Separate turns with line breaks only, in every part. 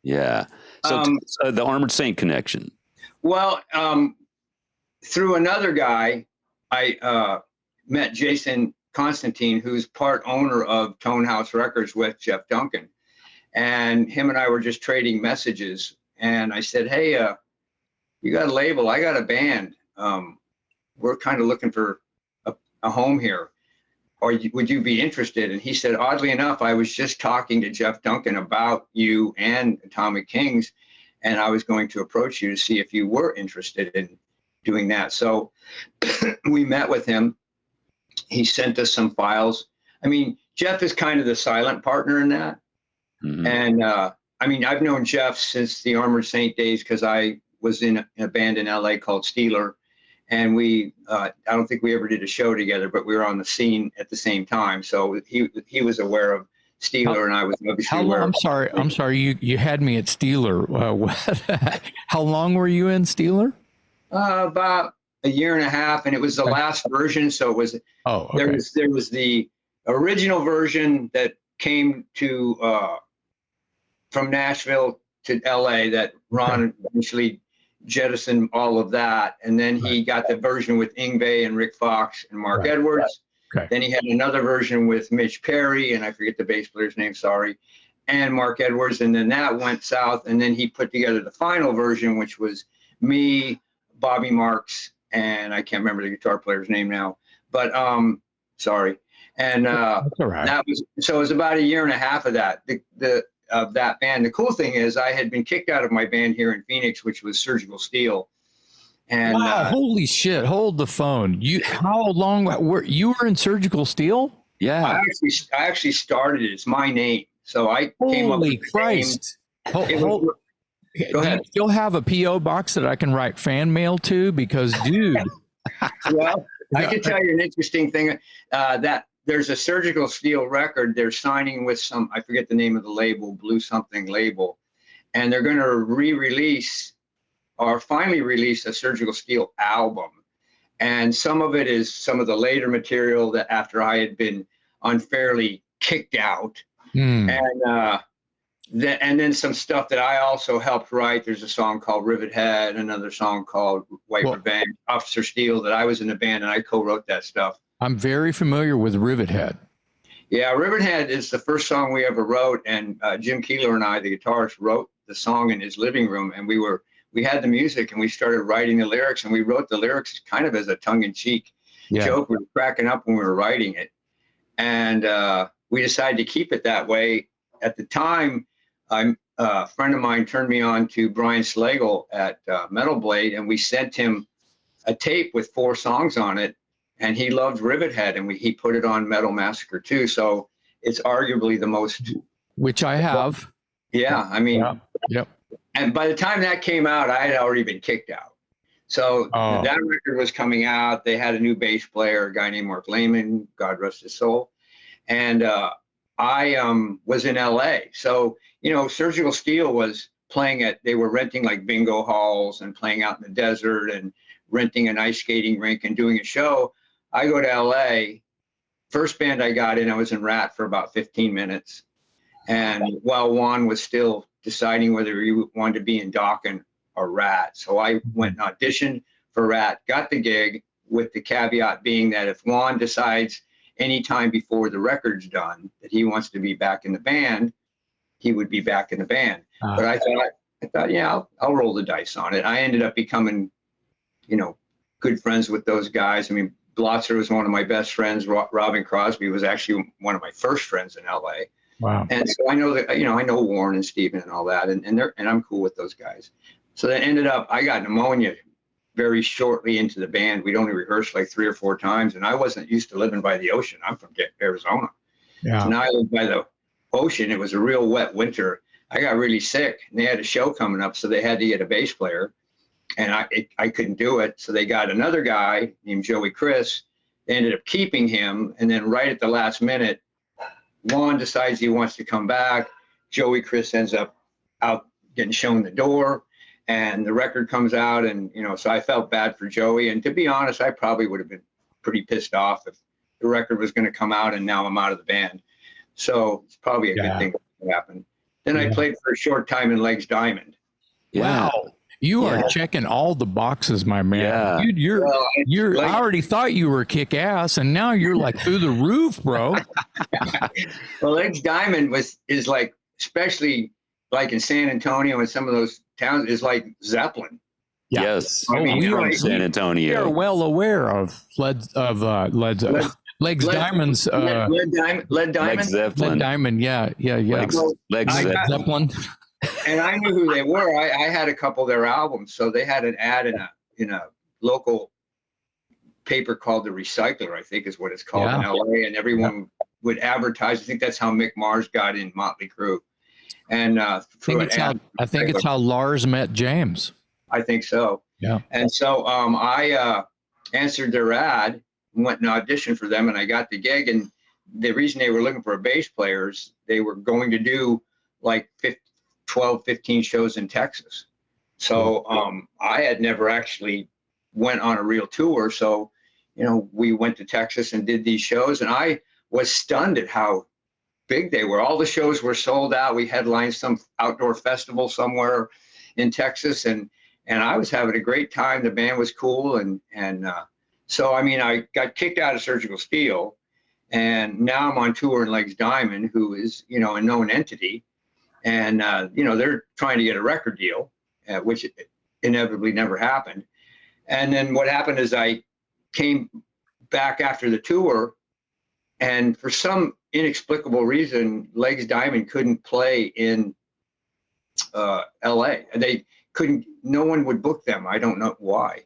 Yeah. So, so the Armored Saint connection.
Well, through another guy, I met Jason Constantine, who's part owner of Tone House Records with Jeff Duncan. And him and I were just trading messages. And I said, hey, you got a label, I got a band. We're kind of looking for a home here. Or would you be interested? And he said, oddly enough, I was just talking to Jeff Duncan about you and Atomic Kings, and I was going to approach you to see if you were interested in doing that. So we met with him. He sent us some files. I mean, Jeff is kind of the silent partner in that. Mm-hmm. And I mean, I've known Jeff since the Armored Saint days because I was in a band in LA called Steeler. And we, I don't think we ever did a show together, but we were on the scene at the same time. So he was aware of Steeler, and I was obviously aware. I'm
sorry. You had me at Steeler. How long were you in Steeler?
About a year and a half, and it was the last version. So it was. Oh, okay. There was the original version that came to from Nashville to LA that Ron eventually jettisoned all of that, and then he got the version with Yngwie and Rick Fox and Mark Edwards. Okay. Then he had another version with Mitch Perry, and I forget the bass player's name, sorry, and Mark Edwards, and then that went south, and then he put together the final version, which was me, Bobby Marks, and I can't remember the guitar player's name now, but sorry. And that was, so it was about a year and a half of that. Of that band. The cool thing is I had been kicked out of my band here in Phoenix, which was Surgical Steel. And
wow, holy shit, hold the phone. How long were you in Surgical Steel?
Yeah. I actually started it. It's my name. So I came up with the
Christ.
Go ahead.
Do you still have a P.O. box that I can write fan mail to? Because dude.
Well, I can tell you an interesting thing that there's a Surgical Steel record. They're signing with some, I forget the name of the label, Blue something label. And they're going to re-release or finally release a Surgical Steel album. And some of it is some of the later material that after I had been unfairly kicked out. And then some stuff that I also helped write. There's a song called Rivet Head, another song called White Revenge, Officer Steel, that I was in the band and I co-wrote that stuff.
I'm very familiar with Rivet Head.
Yeah, Rivet Head is the first song we ever wrote, and Jim Keeler and I, the guitarist, wrote the song in his living room, and we had the music, and we started writing the lyrics, and we wrote the lyrics kind of as a tongue-in-cheek joke. We were cracking up when we were writing it, and we decided to keep it that way. At the time, a friend of mine turned me on to Brian Slagle at Metal Blade, and we sent him a tape with 4 songs on it. And he loved Rivet Head, and he put it on Metal Massacre too. So it's arguably the most,
which I have.
Yeah, I mean,
yep.
And by the time that came out, I had already been kicked out. So that record was coming out. They had a new bass player, a guy named Mark Lehman, God rest his soul. And I was in LA. So, Surgical Steel was playing they were renting like bingo halls and playing out in the desert and renting an ice skating rink and doing a show. I go to LA, first band I got in, I was in Ratt for about 15 minutes. And while Juan was still deciding whether he wanted to be in Dokken or Ratt. So I went and auditioned for Ratt, got the gig, with the caveat being that if Juan decides anytime before the record's done that he wants to be back in the band, he would be back in the band. But I thought, yeah, I'll roll the dice on it. I ended up becoming, good friends with those guys. I mean, Blotzer was one of my best friends. Robin Crosby was actually one of my first friends in LA. Wow. And so I know that, I know Warren and Steven and all that, and I'm cool with those guys. So that ended up, I got pneumonia very shortly into the band. We'd only rehearsed like 3 or 4 times, and I wasn't used to living by the ocean. I'm from Arizona. Yeah. So now I live by the ocean. It was a real wet winter. I got really sick, and they had a show coming up, so they had to get a bass player. And I couldn't do it. So they got another guy named Joey Chris. They ended up keeping him. And then right at the last minute, Juan decides he wants to come back. Joey Chris ends up out getting shown the door. And the record comes out. And, so I felt bad for Joey. And to be honest, I probably would have been pretty pissed off if the record was going to come out and now I'm out of the band. So it's probably a good thing that happened. Then I played for a short time in Legs Diamond.
Yeah.
Wow. You are checking all the boxes, my man.
Yeah.
You're I already thought you were kick ass, and now you're like through the roof, bro.
Well, Legs Diamond is like, especially like in San Antonio and some of those towns, is like Zeppelin.
Yeah.
Yes.
I mean,
we
From
are
San
We are
Antonio.
well aware of Legs Diamond's
Lead Diamond.
Legs Zeppelin.
Lead Diamond. Yeah.
Legs
Zeppelin.
And I knew who they were. I had a couple of their albums, so they had an ad in a local paper called The Recycler, I think is what it's called in LA, and everyone would advertise. I think that's how Mick Mars got in Motley Crue. And
I think it's how Lars met James.
I think so.
Yeah.
And so I answered their ad, went and auditioned for them, and I got the gig. And the reason they were looking for a bass player is they were going to do like 12, 15 shows in Texas. So I had never actually went on a real tour. So, we went to Texas and did these shows, and I was stunned at how big they were. All the shows were sold out. We headlined some outdoor festival somewhere in Texas, and I was having a great time. The band was cool. And so, I mean, I got kicked out of Surgical Steel, and now I'm on tour in Legs Diamond, who is, a known entity. And, they're trying to get a record deal, which inevitably never happened. And then what happened is I came back after the tour, and for some inexplicable reason, Legs Diamond couldn't play in LA. They couldn't, no one would book them. I don't know why.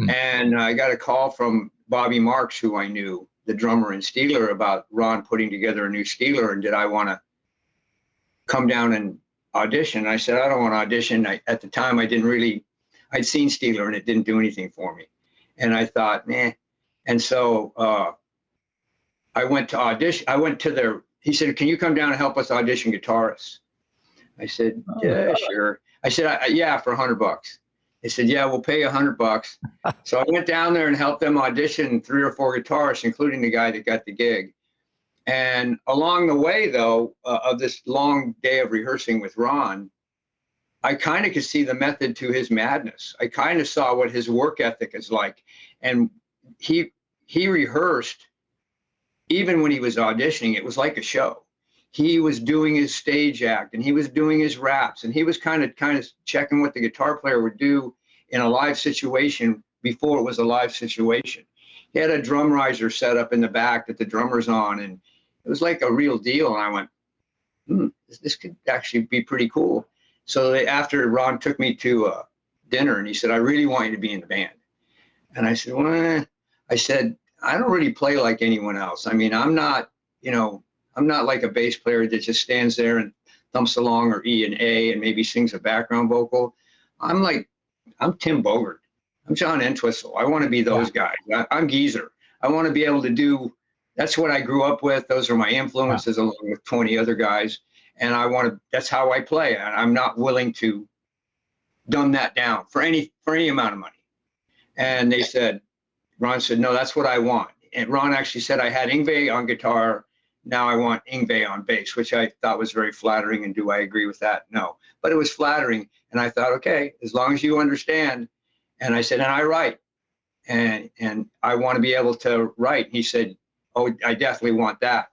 And I got a call from Bobby Marks, who I knew, the drummer in Steeler, about Ron putting together a new Steeler, and did I want to come down and audition. I said, I don't want to audition. At the time, I'd seen Steeler, and it didn't do anything for me. And I thought, nah. And so I went to audition. He said, can you come down and help us audition guitarists? I said, yeah, sure. I said, yeah, for $100. They said, yeah, we'll pay you $100. So I went down there and helped them audition 3 or 4 guitarists, including the guy that got the gig. And along the way, though, of this long day of rehearsing with Ron, I kind of could see the method to his madness. I kind of saw what his work ethic is like. And he rehearsed, even when he was auditioning, it was like a show. He was doing his stage act, and he was doing his raps, and he was kind of checking what the guitar player would do in a live situation before it was a live situation. He had a drum riser set up in the back that the drummer's on, and it was like a real deal. And I went, this could actually be pretty cool. So after Ron took me to dinner, and he said, I really want you to be in the band. And I said, well, I don't really play like anyone else. I mean, I'm not like a bass player that just stands there and thumps along, or E and A, and maybe sings a background vocal. I'm Tim Bogert. I'm John Entwistle. I want to be those guys. I'm Geezer. I want to be able to do, that's what I grew up with. Those are my influences, along with 20 other guys. And that's how I play. And I'm not willing to dumb that down for any amount of money. And Ron said, no, that's what I want. And Ron actually said, I had Yngwie on guitar. Now I want Yngwie on bass, which I thought was very flattering. And do I agree with that? No, but it was flattering. And I thought, okay, as long as you understand. And I said, and I write, and I want to be able to write. He said, oh, I definitely want that.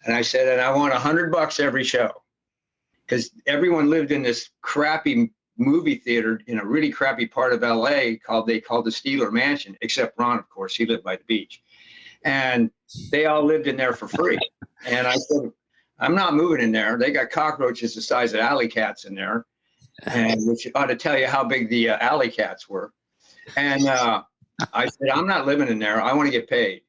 And I said, and I want $100 every show, because everyone lived in this crappy movie theater in a really crappy part of LA they called the Steeler Mansion, except Ron, of course, he lived by the beach. And they all lived in there for free. And I said, I'm not moving in there. They got cockroaches the size of alley cats in there, and which ought to tell you how big the alley cats were. And I said, I'm not living in there. I want to get paid.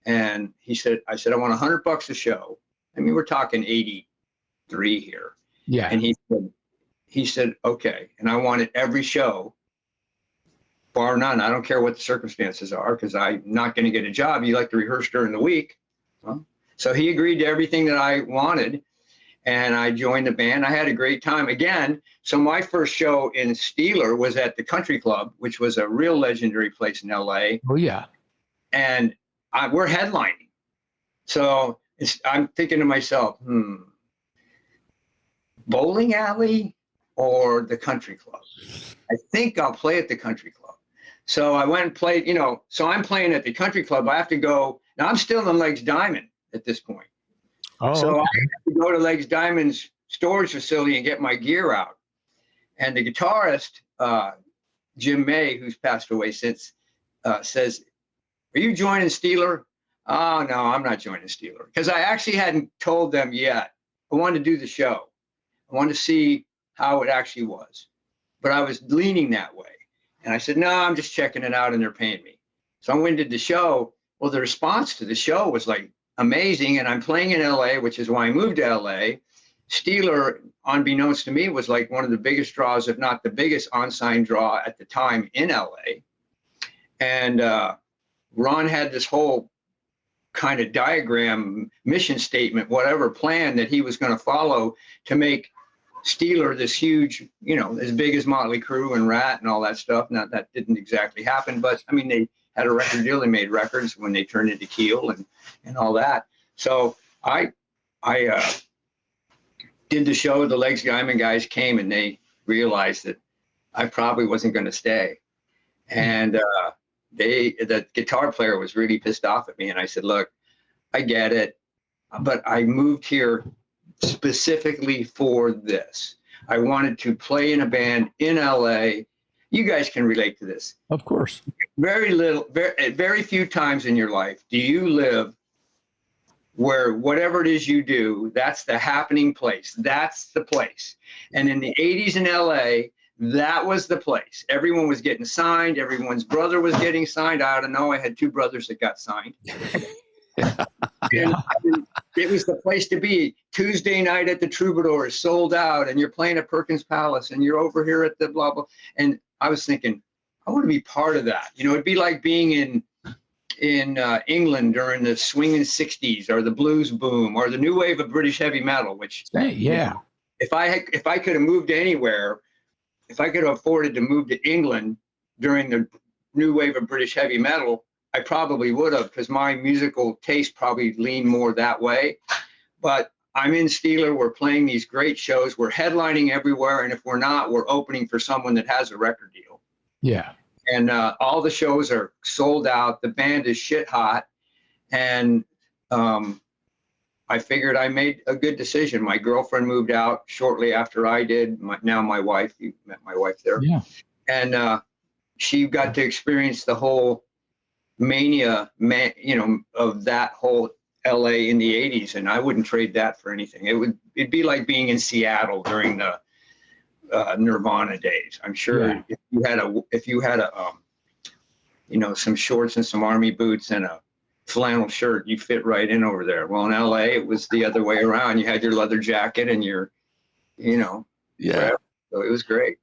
And I said, I want $100 a show. I mean, we're talking 83 here.
Yeah.
And he said, okay. And I want it every show, bar none. I don't care what the circumstances are, because I'm not going to get a job. You like to rehearse during the week. Huh? So he agreed to everything that I wanted, and I joined the band. I had a great time. Again, so my first show in Steeler was at the Country Club, which was a real legendary place in LA.
Oh, yeah.
And we're headlining. So I'm thinking to myself, bowling alley or the country club. I think I'll play at the country club. So I went and played, so I'm playing at the country club. I have to go. Now I'm still in Legs Diamond at this point.
Oh,
so
okay.
I have to go to Legs Diamond's storage facility and get my gear out. And the guitarist, Jim May, who's passed away since, says, "Are you joining Steeler?" "Oh, no, I'm not joining Steeler." Because I actually hadn't told them yet. I wanted to do the show. I wanted to see how it actually was. But I was leaning that way. And I said, "No, I'm just checking it out and they're paying me." So I went and did the show. Well, the response to the show was like amazing. And I'm playing in LA, which is why I moved to LA. Steeler, unbeknownst to me, was like one of the biggest draws, if not the biggest on-sign draw at the time in LA. And Ron had this whole kind of diagram, mission statement, whatever plan that he was going to follow to make Steeler this huge, as big as Motley Crue and Ratt and all that stuff. Now that didn't exactly happen, but I mean, they had a record deal. They made records when they turned into Keel and all that. So I did the show. The Legs Diamond guys came and they realized that I probably wasn't going to stay. And the guitar player was really pissed off at me. And I said, "Look, I get it, but I moved here specifically for this. I wanted to play in a band in LA. You guys can relate to this.
Of course.
Very few times in your life do you live where whatever it is you do, that's the happening place. That's the place. And in the 80s in LA, that was the place. Everyone was getting signed. Everyone's brother was getting signed. I don't know. I had two brothers that got signed. And it was the place to be. Tuesday night at the Troubadour is sold out, and you're playing at Perkins Palace, and you're over here at the blah, blah. And I was thinking, I want to be part of that. It'd be like being in England during the swinging 60s or the blues boom or the new wave of British heavy metal, which, if I could have moved anywhere, if I could have afforded to move to England during the new wave of British heavy metal, I probably would have, because my musical taste probably leaned more that way. But I'm in Steeler. We're playing these great shows. We're headlining everywhere. And if we're not, we're opening for someone that has a record deal.
Yeah.
And all the shows are sold out. The band is shit hot. And I figured I made a good decision. My girlfriend moved out shortly after I did. Now my wife, you met my wife there.
Yeah.
And she got to experience the whole mania, of that whole LA in the 80s. And I wouldn't trade that for anything. It'd be like being in Seattle during the Nirvana days. I'm sure if you had a some shorts and some army boots and a flannel shirt, you fit right in over there. Well, in LA, it was the other way around. You had your leather jacket and your,
Yeah.
whatever. So it was great.